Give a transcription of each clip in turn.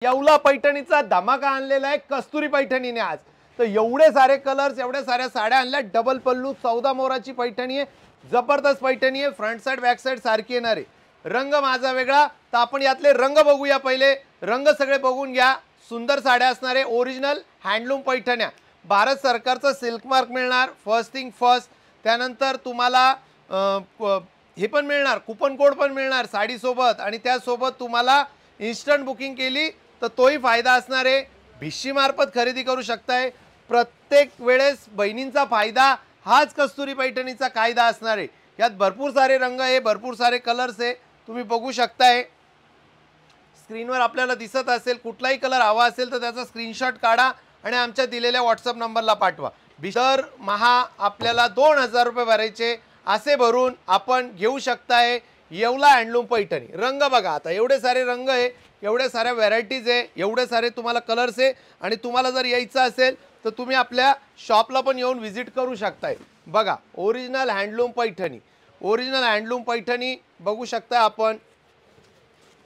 येवला पैठणीचा धमाका आणलेला आहे कस्तुरी पैठणीने आज। तर एवढे सारे कलर्स, एवढे साऱ्या साड्या आणल्या। डबल पल्लू 14 मोराची पैठणी आहे, जबरदस्त पैठणी आहे। फ्रंट साइड बॅक साइड सारखी येणार आहे। रंग माझा वेगळा, तर आपण यातले रंग बघूया। पहिले रंग सगळे बघून घ्या। सुंदर साड्या असणार आहे, ओरिजिनल हँडलूम पैठण्या। भारत सरकारचा सिल्क मार्क मिळणार, फर्स्ट थिंग फर्स्ट। त्यानंतर तुम्हाला हे पण मिळणार, कुपन कोड पण मिळणार साडी सोबत, आणि त्यासोबत तुम्हाला इन्स्टंट बुकिंग केली तर तोही फायदा असणार आहे। भिशी मार्फत खरेदी करू शकताय। प्रत्येक वेळेस बहिणींचा फायदा हाच कस्तुरी पैठणीचा कायदा असणार आहे। यात भरपूर सारे रंग आहे, भरपूर सारे कलर्स आहे, तुम्ही बघू शकताय। स्क्रीनवर आपल्याला दिसत असेल, कुठलाही कलर हवा असेल तर त्याचा स्क्रीनशॉट काढा आणि आमच्या दिलेल्या व्हॉट्सअप नंबरला पाठवा। बिशर महा आपल्याला 2000 रुपये भरायचे, असे भरून आपण घेऊ शकताय येवला हँडलूम पैठणी। रंग बघा, आता एवढे सारे रंग आहे, एवढे सारे व्हरायटीज आहे, एवढे सारे तुम्हाला कलर्स आहे। आणि तुम्हाला जर यायचं असेल तर तुम्ही आपल्या शॉपला पण येऊन व्हिजिट करू शकताय। बघा, original handloom Paithani, original handloom Paithani बघू शकता आपण।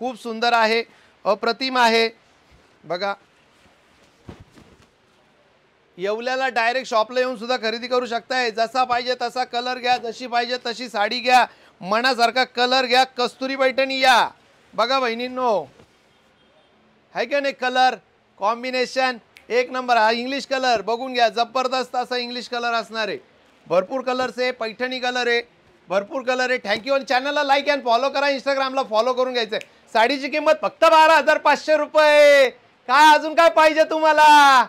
खूप सुंदर आहे, अप्रतिम आहे। बघा, येवल्याला डायरेक्ट शॉपला येऊन सुद्धा खरेदी करू शकताय। जसा पाहिजे तसा कलर घ्या, जशी पाहिजे तशी साडी घ्या, मनासारखा कलर घ्या, कस्तुरी पैठणी या। बघा बहिणींनो, है का नाही, कलर कॉम्बिनेशन एक नंबर। हा इंग्लिश कलर बघून घ्या, जबरदस्त असा इंग्लिश कलर असणार आहे। भरपूर कलर्स आहे, पैठणी कलर आहे, भरपूर कलर आहे। थँक्यू। आणि चॅनलला लाईक अँड फॉलो करा, इंस्टाग्रामला फॉलो करून घ्यायचं आहे। साडीची किंमत फक्त 12,500 रुपये। काय अजून काय पाहिजे तुम्हाला?